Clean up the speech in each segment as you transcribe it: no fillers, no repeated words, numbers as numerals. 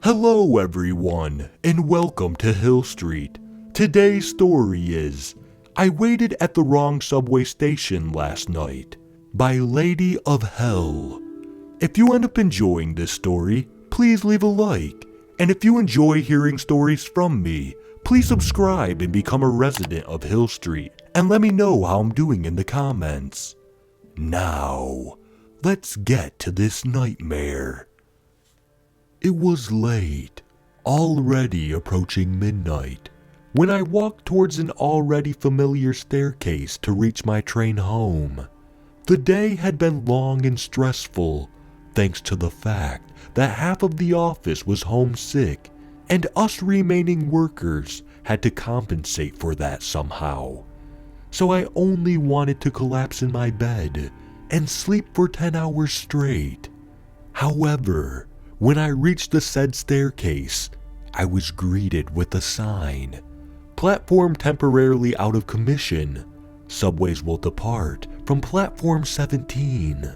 Hello everyone, and welcome to Hill Street. Today's story is I Waited at the Wrong Subway Station Last Night by Lady of Hell. If you end up enjoying this story, please leave a like. And if you enjoy hearing stories from me, please subscribe and become a resident of Hill Street and let me know how I'm doing in the comments. Now, let's get to this nightmare. It was late, already approaching midnight, when I walked towards an already familiar staircase to reach my train home. The day had been long and stressful, thanks to the fact that half of the office was homesick, and us remaining workers had to compensate for that somehow. So I only wanted to collapse in my bed and sleep for 10 hours straight. However, when I reached the said staircase, I was greeted with a sign. Platform temporarily out of commission. Subways will depart from platform 17.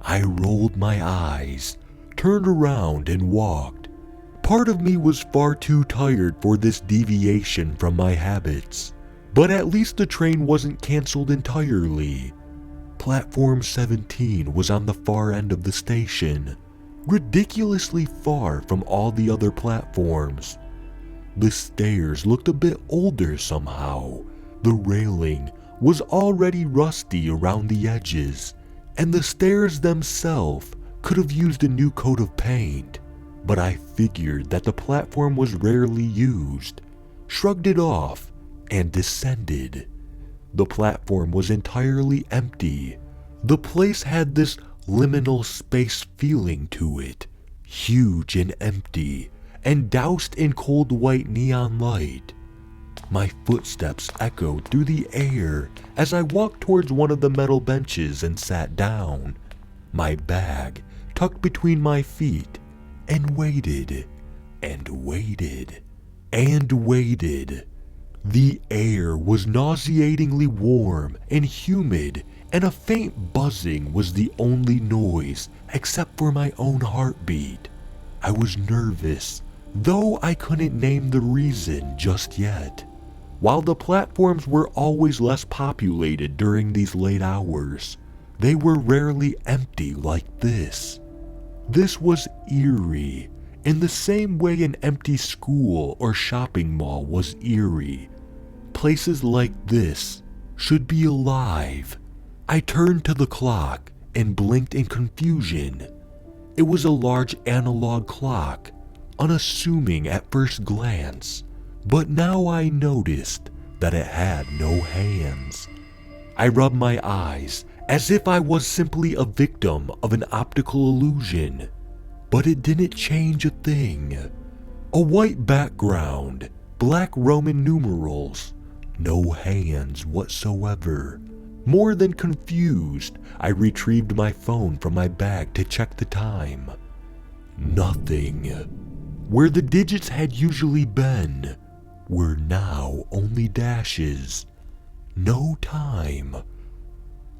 I rolled my eyes, turned around and walked. Part of me was far too tired for this deviation from my habits, but at least the train wasn't canceled entirely. Platform 17 was on the far end of the station, ridiculously far from all the other platforms. The stairs looked a bit older somehow. The railing was already rusty around the edges, and the stairs themselves could have used a new coat of paint, but I figured that the platform was rarely used, shrugged it off, and descended. The platform was entirely empty. The place had this liminal space feeling to it, huge and empty, and doused in cold white neon light. My footsteps echoed through the air as I walked towards one of the metal benches and sat down, my bag tucked between my feet, and waited, and waited, and waited. The air was nauseatingly warm and humid, and a faint buzzing was the only noise except for my own heartbeat. I was nervous, though I couldn't name the reason just yet. While the platforms were always less populated during these late hours, they were rarely empty like this. This was eerie, in the same way an empty school or shopping mall was eerie. Places like this should be alive. I turned to the clock and blinked in confusion. It was a large analog clock, unassuming at first glance, but now I noticed that it had no hands. I rubbed my eyes as if I was simply a victim of an optical illusion, but it didn't change a thing. A white background, black Roman numerals, no hands whatsoever. More than confused, I retrieved my phone from my bag to check the time. Nothing. Where the digits had usually been were now only dashes. No time.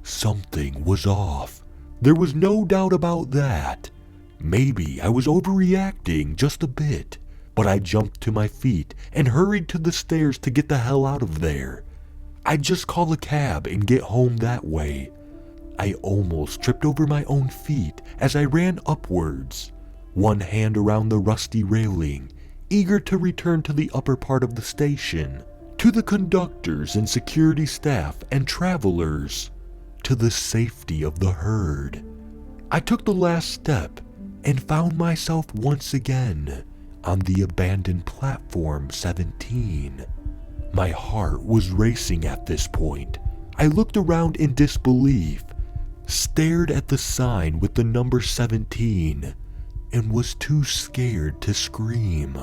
Something was off. There was no doubt about that. Maybe I was overreacting just a bit, but I jumped to my feet and hurried to the stairs to get the hell out of there. I'd just call a cab and get home that way. I almost tripped over my own feet as I ran upwards, one hand around the rusty railing, eager to return to the upper part of the station, to the conductors and security staff and travelers, to the safety of the herd. I took the last step and found myself once again on the abandoned platform 17. My heart was racing at this point. I looked around in disbelief, stared at the sign with the number 17, and was too scared to scream.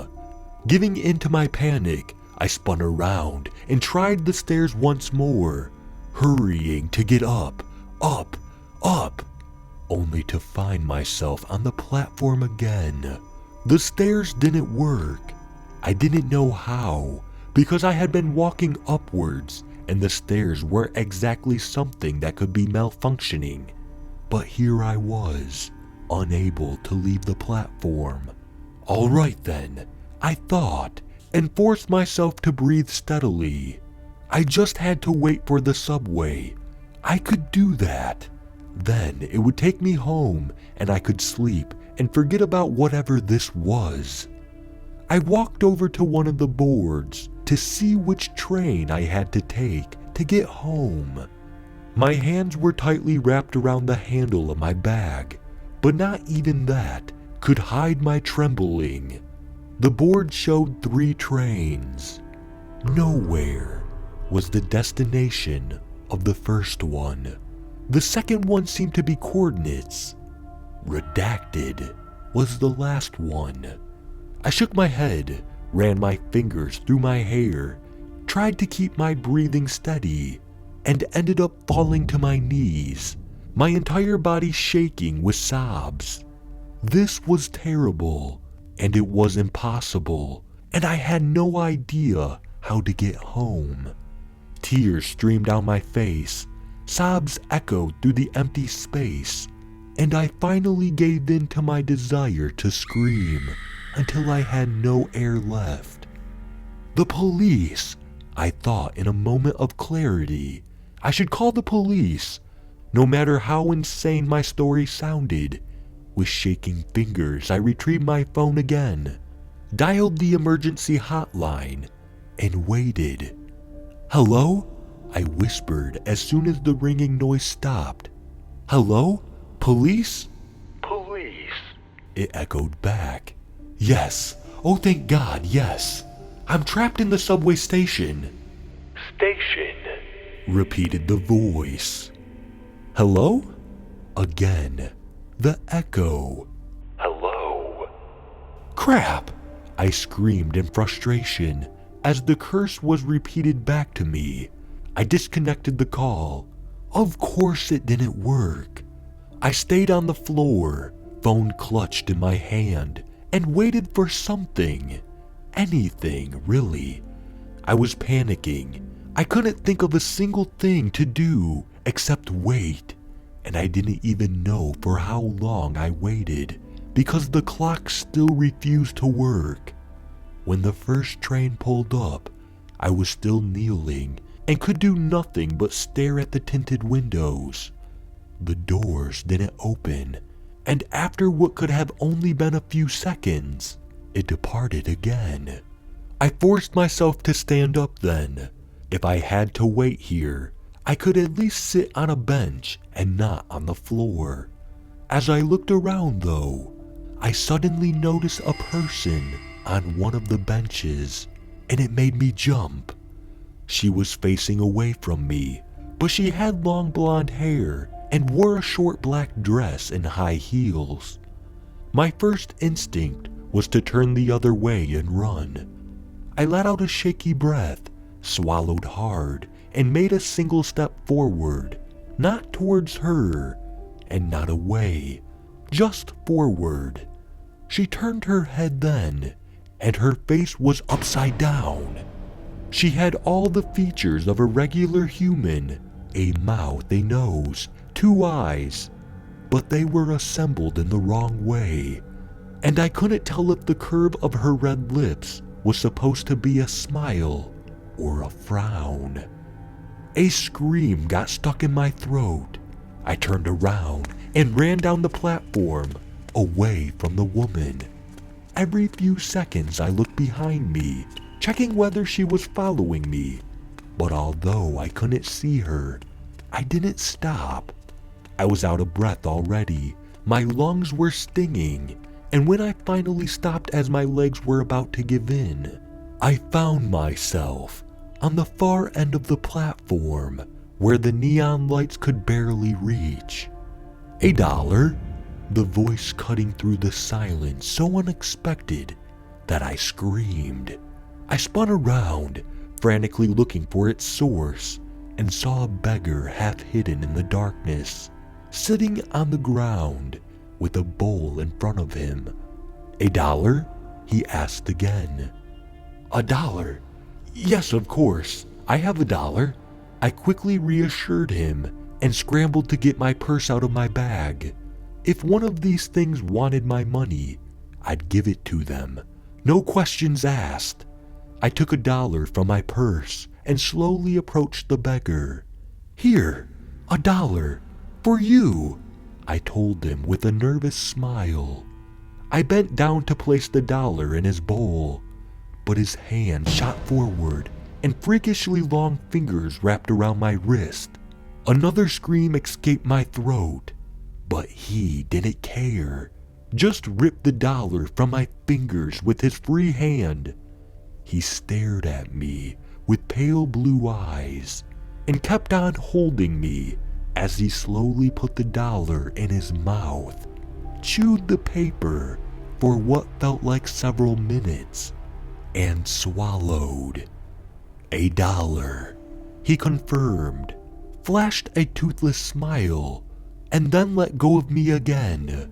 Giving in to my panic, I spun around and tried the stairs once more, hurrying to get up, only to find myself on the platform again. The stairs didn't work. I didn't know how, because I had been walking upwards and the stairs weren't exactly something that could be malfunctioning. But here I was, unable to leave the platform, All right then, I thought, and forced myself to breathe steadily. I just had to wait for the subway. I could do that. Then it would take me home and I could sleep and forget about whatever this was. I walked over to one of the boards to see which train I had to take to get home. My hands were tightly wrapped around the handle of my bag, but not even that could hide my trembling. The board showed 3 trains. Nowhere was the destination of the first one. The second one seemed to be coordinates. Redacted was the last one. I shook my head, ran my fingers through my hair, tried to keep my breathing steady, and ended up falling to my knees, my entire body shaking with sobs. This was terrible, and it was impossible, and I had no idea how to get home. Tears streamed down my face, sobs echoed through the empty space, and I finally gave in to my desire to scream until I had no air left. The police, I thought in a moment of clarity. I should call the police, no matter how insane my story sounded. With shaking fingers, I retrieved my phone again, dialed the emergency hotline, and waited. "Hello?" I whispered as soon as the ringing noise stopped. "Hello? Police?" Police. It echoed back. "Yes. Oh, thank God, yes. I'm trapped in the subway station," Station. repeated the voice. "Hello?" Again, the echo. Hello. "Crap!" I screamed in frustration as the curse was repeated back to me. I disconnected the call. Of course it didn't work. I stayed on the floor, phone clutched in my hand, and waited for something. Anything, really. I was panicking. I couldn't think of a single thing to do except wait, and I didn't even know for how long I waited because the clock still refused to work. When the first train pulled up, I was still kneeling and could do nothing but stare at the tinted windows. The doors didn't open, and after what could have only been a few seconds, it departed again. I forced myself to stand up then. If I had to wait here, I could at least sit on a bench and not on the floor. As I looked around though, I suddenly noticed a person on one of the benches, and it made me jump. She was facing away from me, but she had long blonde hair and wore a short black dress and high heels. My first instinct was to turn the other way and run. I let out a shaky breath, swallowed hard, and made a single step forward, not towards her, and not away, just forward. She turned her head then, and her face was upside down. She had all the features of a regular human, a mouth, a nose, 2 eyes, but they were assembled in the wrong way, and I couldn't tell if the curve of her red lips was supposed to be a smile or a frown. A scream got stuck in my throat. I turned around and ran down the platform, away from the woman. Every few seconds I looked behind me, checking whether she was following me, but although I couldn't see her, I didn't stop. I was out of breath already, my lungs were stinging, and when I finally stopped as my legs were about to give in, I found myself on the far end of the platform where the neon lights could barely reach. $1? The voice cutting through the silence so unexpected that I screamed. I spun around, frantically looking for its source, and saw a beggar half hidden in the darkness, sitting on the ground with a bowl in front of him. $1? He asked again. $1? Yes, of course. I have $1. I quickly reassured him and scrambled to get my purse out of my bag. If one of these things wanted my money, I'd give it to them. No questions asked. I took $1 from my purse and slowly approached the beggar. "Here, $1, for you," I told him with a nervous smile. I bent down to place the $1 in his bowl, but his hand shot forward and freakishly long fingers wrapped around my wrist. Another scream escaped my throat, but he didn't care. Just ripped the $1 from my fingers with his free hand. He stared at me with pale blue eyes and kept on holding me as he slowly put the $1 in his mouth, chewed the paper for what felt like several minutes, and swallowed. $1, he confirmed, flashed a toothless smile, and then let go of me again.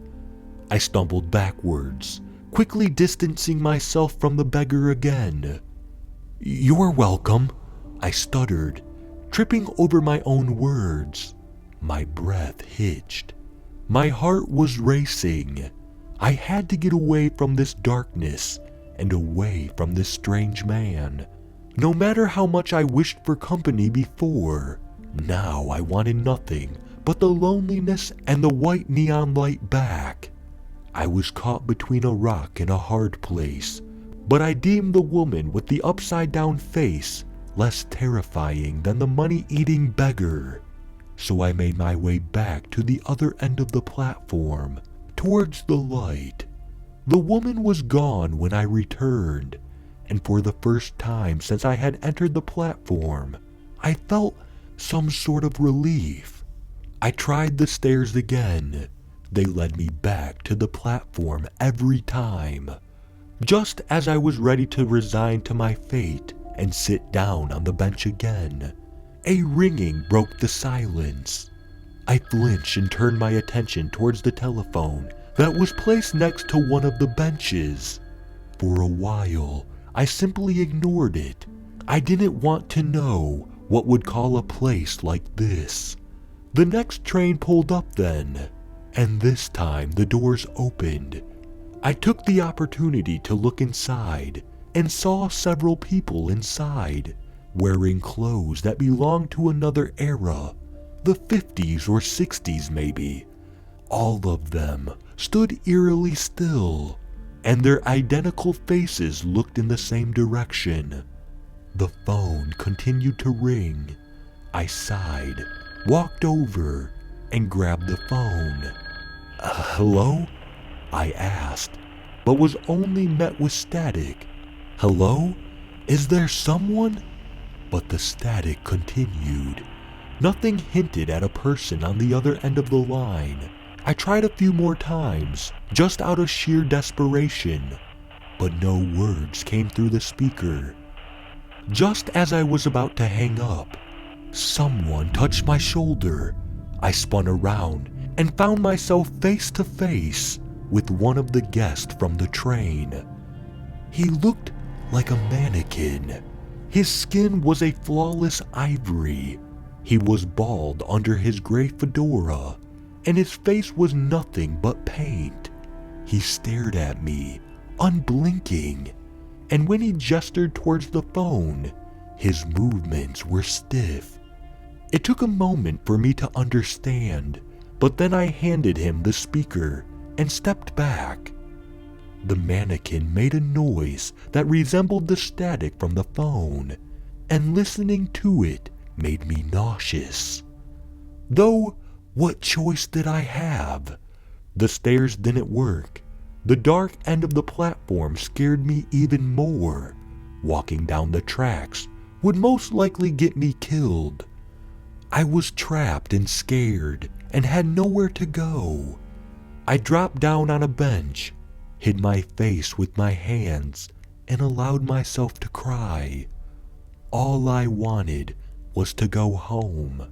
I stumbled backwards, quickly distancing myself from the beggar again. "You're welcome," I stuttered, tripping over my own words. My breath hitched. My heart was racing. I had to get away from this darkness and away from this strange man. No matter how much I wished for company before, now I wanted nothing but the loneliness and the white neon light back. I was caught between a rock and a hard place, but I deemed the woman with the upside-down face less terrifying than the money-eating beggar. So I made my way back to the other end of the platform, towards the light. The woman was gone when I returned, and for the first time since I had entered the platform, I felt some sort of relief. I tried the stairs again. They led me back to the platform every time. Just as I was ready to resign to my fate and sit down on the bench again, a ringing broke the silence. I flinched and turned my attention towards the telephone that was placed next to one of the benches. For a while, I simply ignored it. I didn't want to know what would call a place like this. The next train pulled up then, and this time the doors opened. I took the opportunity to look inside and saw several people inside, wearing clothes that belonged to another era, the 50s or 60s maybe. All of them stood eerily still, and their identical faces looked in the same direction. The phone continued to ring. I sighed, walked over, and grabbed the phone. "Hello?" I asked, but was only met with static. "Hello? Is there someone?" But the static continued. Nothing hinted at a person on the other end of the line. I tried a few more times, just out of sheer desperation, but no words came through the speaker. Just as I was about to hang up, someone touched my shoulder. I spun around and found myself face to face with one of the guests from the train. He looked like a mannequin. His skin was a flawless ivory. He was bald under his gray fedora, and his face was nothing but paint. He stared at me, unblinking, and when he gestured towards the phone, his movements were stiff. It took a moment for me to understand, but then I handed him the speaker and stepped back. The mannequin made a noise that resembled the static from the phone, and listening to it made me nauseous. Though, what choice did I have? The stairs didn't work. The dark end of the platform scared me even more. Walking down the tracks would most likely get me killed. I was trapped and scared and had nowhere to go. I dropped down on a bench, hid my face with my hands, and allowed myself to cry. All I wanted was to go home.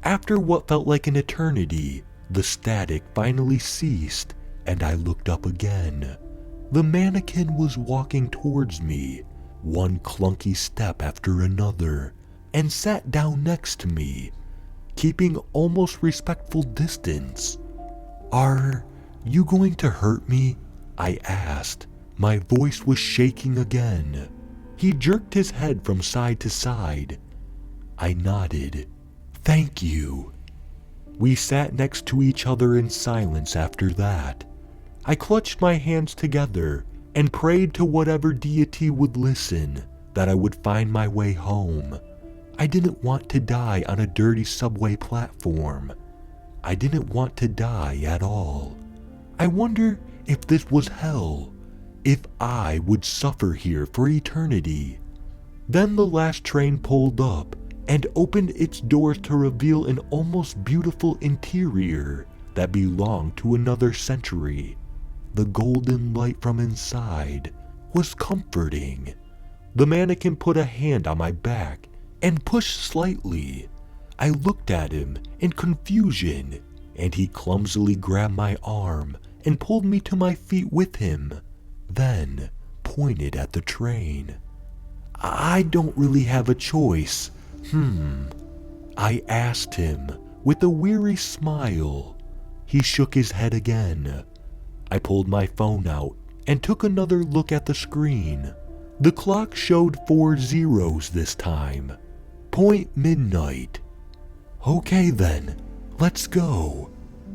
After what felt like an eternity, the static finally ceased, and I looked up again. The mannequin was walking towards me, one clunky step after another, and sat down next to me, keeping almost respectful distance. "Are you going to hurt me?" I asked. My voice was shaking again. He jerked his head from side to side. I nodded. Thank you. We sat next to each other in silence after that. I clutched my hands together and prayed to whatever deity would listen that I would find my way home. I didn't want to die on a dirty subway platform. I didn't want to die at all. I wonder if this was hell, if I would suffer here for eternity. Then the last train pulled up and opened its doors to reveal an almost beautiful interior that belonged to another century. The golden light from inside was comforting. The mannequin put a hand on my back and pushed slightly. I looked at him in confusion, and he clumsily grabbed my arm and pulled me to my feet with him, then pointed at the train. I don't really have a choice. I asked him with a weary smile. He shook his head again. I pulled my phone out and took another look at the screen. The clock showed 4 zeros this time. Point midnight. Okay then, let's go.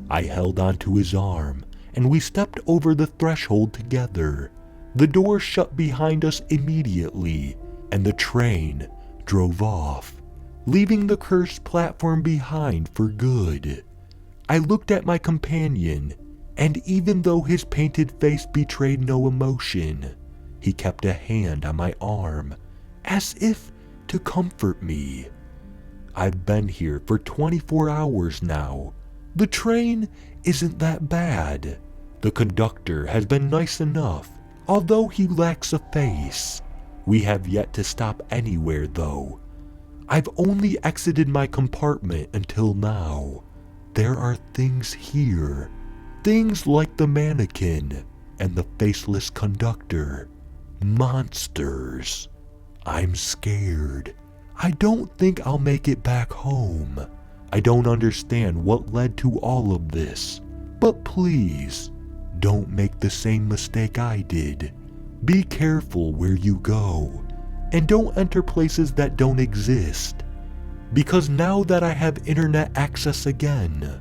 I held onto his arm and we stepped over the threshold together. The door shut behind us immediately and the train drove off, leaving the cursed platform behind for good. I looked at my companion, and even though his painted face betrayed no emotion, he kept a hand on my arm, as if to comfort me. I've been here for 24 hours now. The train isn't that bad. The conductor has been nice enough, although he lacks a face. We have yet to stop anywhere though. I've only exited my compartment until now. There are things here. Things like the mannequin and the faceless conductor. Monsters. I'm scared. I don't think I'll make it back home. I don't understand what led to all of this. But please, don't make the same mistake I did. Be careful where you go. And don't enter places that don't exist. Because now that I have internet access again,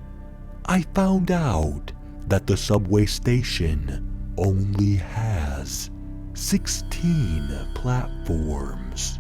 I found out that the subway station only has 16 platforms.